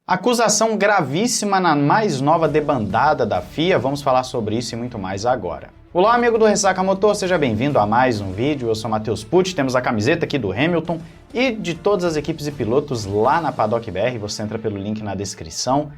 Acusação gravíssima na mais nova debandada da FIA, vamos falar sobre isso e muito mais agora. Olá, amigo do Ressaca Motor, seja bem-vindo a mais um vídeo. Eu sou Matheus Pucci, temos a camiseta aqui do Hamilton e de todas as equipes e pilotos lá na Paddock BR, você entra pelo link na descrição.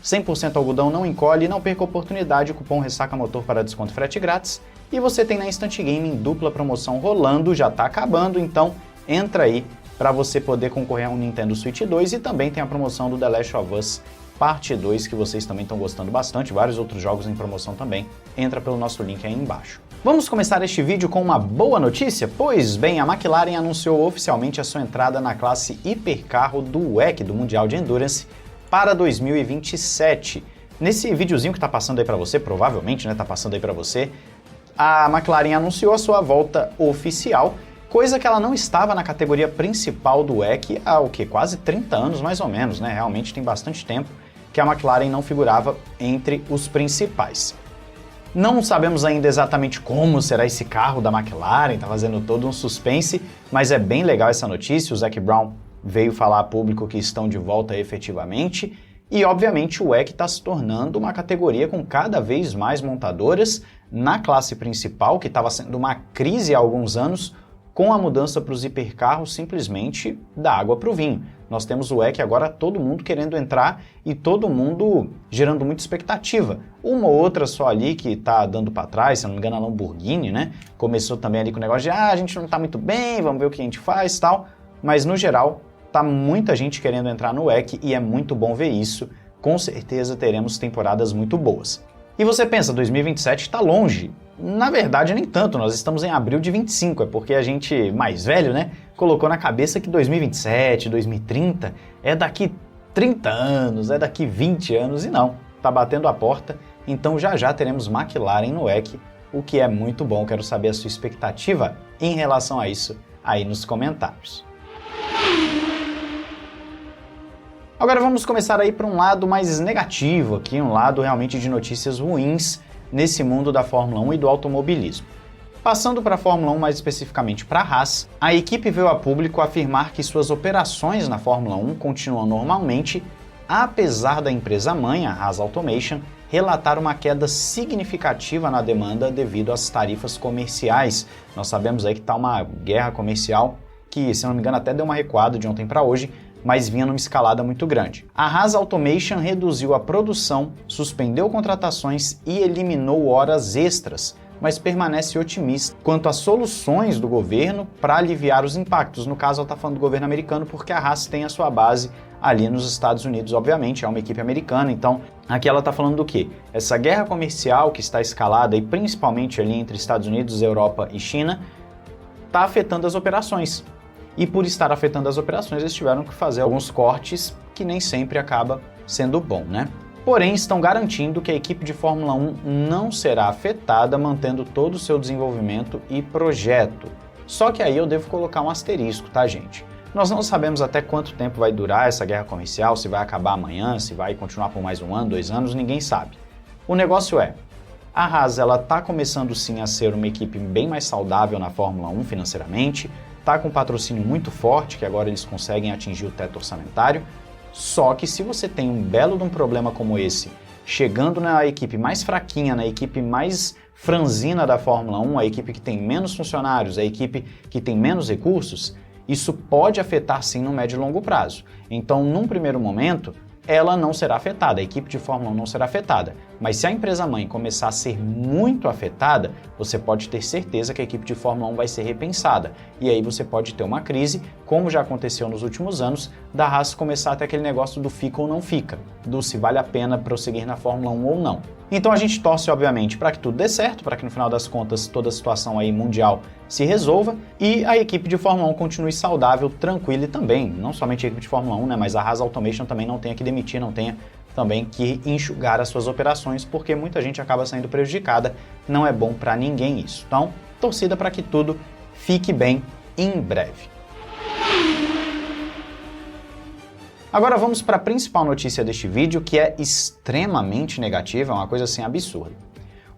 100% algodão não encolhe, não perca a oportunidade, o cupom Ressaca Motor para desconto frete grátis. E você tem na Instant Gaming dupla promoção rolando, já tá acabando, então entra aí para você poder concorrer a um Nintendo Switch 2 e também tem a promoção do The Last of Us Parte 2, que vocês também estão gostando bastante, vários outros jogos em promoção também. Entra pelo nosso link aí embaixo. Vamos começar este vídeo com uma boa notícia? Pois bem, a McLaren anunciou oficialmente a sua entrada na classe hipercarro do WEC, do Mundial de Endurance, para 2027. Nesse videozinho que está passando aí para você, provavelmente, né, tá passando aí para você, a McLaren anunciou a sua volta oficial, coisa que ela não estava na categoria principal do WEC há quase 30 anos mais ou menos, né? Realmente tem bastante tempo que a McLaren não figurava entre os principais. Não sabemos ainda exatamente como será esse carro da McLaren, tá fazendo todo um suspense, mas é bem legal essa notícia. O Zac Brown veio falar a público que estão de volta efetivamente e, obviamente, o WEC está se tornando uma categoria com cada vez mais montadoras na classe principal, que estava sendo uma crise há alguns anos. Com a mudança para os hipercarros, simplesmente da água para o vinho. Nós temos o WEC agora, todo mundo querendo entrar e todo mundo gerando muita expectativa. Uma ou outra só ali que está dando para trás, se não me engano a Lamborghini, né? Começou também ali com o negócio de a gente não está muito bem, vamos ver o que a gente faz e tal. Mas no geral, tá muita gente querendo entrar no WEC e é muito bom ver isso. Com certeza teremos temporadas muito boas. E você pensa, 2027 está longe. Na verdade, nem tanto, nós estamos em abril de 25, é porque a gente mais velho, né, colocou na cabeça que 2027, 2030 é daqui 30 anos, é daqui 20 anos, e não, tá batendo a porta, então já teremos McLaren no WEC, o que é muito bom. Quero saber a sua expectativa em relação a isso aí nos comentários. Agora vamos começar aí para um lado mais negativo aqui, um lado realmente de notícias ruins nesse mundo da Fórmula 1 e do automobilismo. Passando para a Fórmula 1, mais especificamente para a Haas, a equipe veio a público afirmar que suas operações na Fórmula 1 continuam normalmente, apesar da empresa mãe, a Haas Automation, relatar uma queda significativa na demanda devido às tarifas comerciais. Nós sabemos aí que está uma guerra comercial que, se não me engano, até deu uma recuada de ontem para hoje, mas vinha numa escalada muito grande. A Haas Automation reduziu a produção, suspendeu contratações e eliminou horas extras, mas permanece otimista quanto às soluções do governo para aliviar os impactos. No caso, ela está falando do governo americano porque a Haas tem a sua base ali nos Estados Unidos, obviamente, é uma equipe americana, então aqui ela está falando do quê? Essa guerra comercial que está escalada, e principalmente ali entre Estados Unidos, Europa e China, está afetando as operações. E por estar afetando as operações, eles tiveram que fazer alguns cortes que nem sempre acaba sendo bom, né? Porém, estão garantindo que a equipe de Fórmula 1 não será afetada, mantendo todo o seu desenvolvimento e projeto. Só que aí eu devo colocar um asterisco, tá, gente? Nós não sabemos até quanto tempo vai durar essa guerra comercial, se vai acabar amanhã, se vai continuar por mais um ano, 2 anos, ninguém sabe. O negócio é, a Haas ela tá começando sim a ser uma equipe bem mais saudável na Fórmula 1 financeiramente, tá com um patrocínio muito forte, que agora eles conseguem atingir o teto orçamentário, só que se você tem um belo de um problema como esse, chegando na equipe mais fraquinha, na equipe mais franzina da Fórmula 1, a equipe que tem menos funcionários, a equipe que tem menos recursos, isso pode afetar sim no médio e longo prazo. Então, num primeiro momento, ela não será afetada, a equipe de Fórmula 1 não será afetada. Mas se a empresa-mãe começar a ser muito afetada, você pode ter certeza que a equipe de Fórmula 1 vai ser repensada. E aí você pode ter uma crise, como já aconteceu nos últimos anos, da Haas começar a ter aquele negócio do fica ou não fica, do se vale a pena prosseguir na Fórmula 1 ou não. Então a gente torce, obviamente, para que tudo dê certo, para que no final das contas toda a situação aí mundial se resolva e a equipe de Fórmula 1 continue saudável, tranquila e também, não somente a equipe de Fórmula 1, né, mas a Haas Automation também não tenha que demitir, não tenha também que enxugar as suas operações, porque muita gente acaba saindo prejudicada, não é bom para ninguém isso. Então, torcida para que tudo fique bem em breve. Agora vamos para a principal notícia deste vídeo, que é extremamente negativa, é uma coisa assim absurda.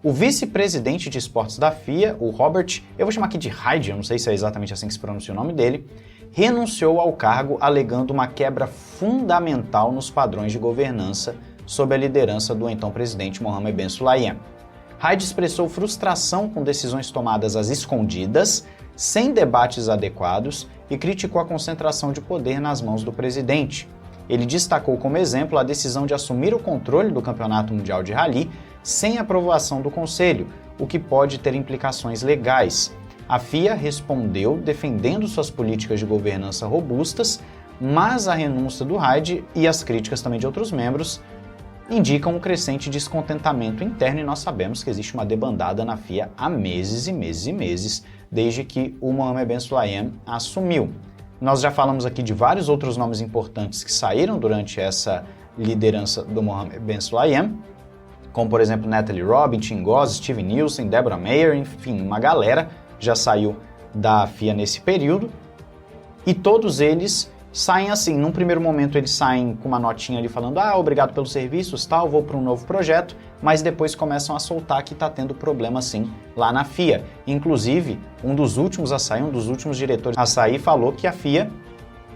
O vice-presidente de esportes da FIA, o Robert, eu vou chamar aqui de Hyde, eu não sei se é exatamente assim que se pronuncia o nome dele, renunciou ao cargo alegando uma quebra fundamental nos padrões de governança sob a liderança do então presidente Mohammed Ben Sulayem. Raid expressou frustração com decisões tomadas às escondidas, sem debates adequados, e criticou a concentração de poder nas mãos do presidente. Ele destacou como exemplo a decisão de assumir o controle do Campeonato Mundial de Rally sem aprovação do Conselho, o que pode ter implicações legais. A FIA respondeu defendendo suas políticas de governança robustas, mas a renúncia do Raid e as críticas também de outros membros indicam um crescente descontentamento interno, e nós sabemos que existe uma debandada na FIA há meses e meses e meses, desde que o Mohammed Ben Sulayem assumiu. Nós já falamos aqui de vários outros nomes importantes que saíram durante essa liderança do Mohammed Ben Sulayem, como por exemplo Natalie Robin, Tim Goss, Steve Nielsen, Deborah Mayer, enfim, uma galera já saiu da FIA nesse período, e todos eles saem assim. Num primeiro momento eles saem com uma notinha ali falando obrigado pelos serviços, tal, vou para um novo projeto, mas depois começam a soltar que está tendo problema sim lá na FIA. Inclusive, um dos últimos a sair, um dos últimos diretores a sair falou que a FIA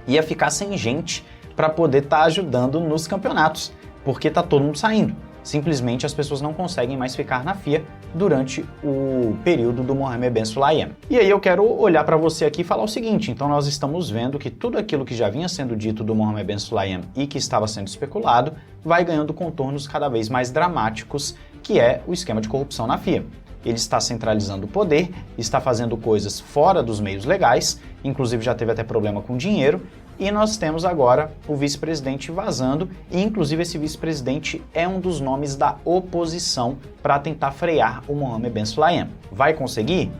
ia ficar sem gente para poder estar ajudando nos campeonatos, porque tá todo mundo saindo. Simplesmente as pessoas não conseguem mais ficar na FIA durante o período do Mohammed Ben Sulayem. E aí eu quero olhar para você aqui e falar o seguinte: então nós estamos vendo que tudo aquilo que já vinha sendo dito do Mohammed Ben Sulayem e que estava sendo especulado vai ganhando contornos cada vez mais dramáticos, que é o esquema de corrupção na FIA. Ele está centralizando o poder, está fazendo coisas fora dos meios legais, inclusive já teve até problema com dinheiro, e nós temos agora o vice-presidente vazando, e inclusive esse vice-presidente é um dos nomes da oposição para tentar frear o Mohammed Ben Sulayem. Vai conseguir?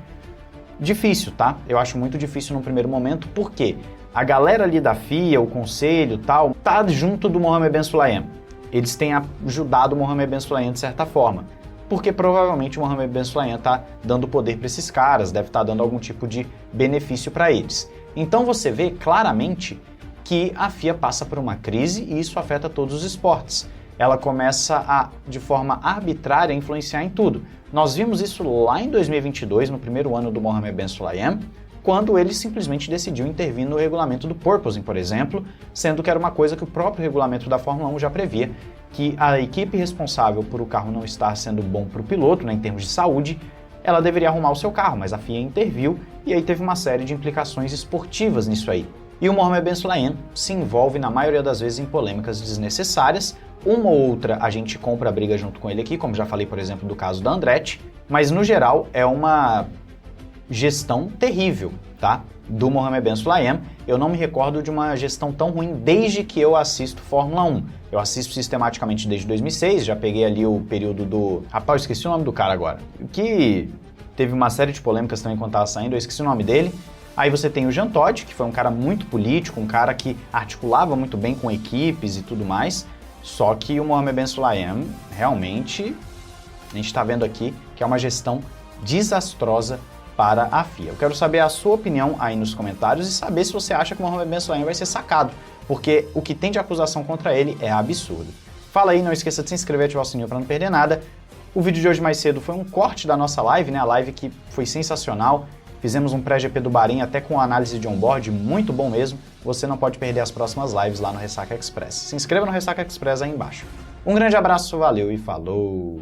Difícil, tá? Eu acho muito difícil no primeiro momento, porque a galera ali da FIA, o conselho tal, tá junto do Mohammed Ben Sulayem. Eles têm ajudado o Mohammed Ben Sulayem de certa forma, porque provavelmente o Mohammed Ben Sulayem está dando poder para esses caras, deve estar dando algum tipo de benefício para eles. Então você vê claramente que a FIA passa por uma crise e isso afeta todos os esportes. Ela começa a, de forma arbitrária, influenciar em tudo. Nós vimos isso lá em 2022, no primeiro ano do Mohammed Ben Sulayem, quando ele simplesmente decidiu intervir no regulamento do porpoising, por exemplo, sendo que era uma coisa que o próprio regulamento da Fórmula 1 já previa, que a equipe responsável por o carro não estar sendo bom para o piloto, né, em termos de saúde, ela deveria arrumar o seu carro, mas a FIA interviu e aí teve uma série de implicações esportivas nisso aí. E o Mohammed Ben Sulayem se envolve na maioria das vezes em polêmicas desnecessárias. Uma ou outra a gente compra a briga junto com ele aqui, como já falei, por exemplo, do caso da Andretti, mas no geral é uma gestão terrível, tá? Do Mohammed Ben Sulayem. Eu não me recordo de uma gestão tão ruim desde que eu assisto Fórmula 1. Eu assisto sistematicamente desde 2006, já peguei ali o período do... Rapaz, eu esqueci o nome do cara agora. Que teve uma série de polêmicas também quando estava saindo, eu esqueci o nome dele. Aí você tem o Jean Todt, que foi um cara muito político, um cara que articulava muito bem com equipes e tudo mais. Só que o Mohammed Ben Sulayem, realmente, a gente está vendo aqui que é uma gestão desastrosa para a FIA. Eu quero saber a sua opinião aí nos comentários e saber se você acha que o Mohammed Ben Sulayem vai ser sacado, porque o que tem de acusação contra ele é absurdo. Fala aí, não esqueça de se inscrever e ativar o sininho para não perder nada. O vídeo de hoje mais cedo foi um corte da nossa live, né? A live que foi sensacional. Fizemos um pré-GP do Bahrein até com análise de onboard, muito bom mesmo. Você não pode perder as próximas lives lá no Ressaca Express. Se inscreva no Ressaca Express aí embaixo. Um grande abraço, valeu e falou!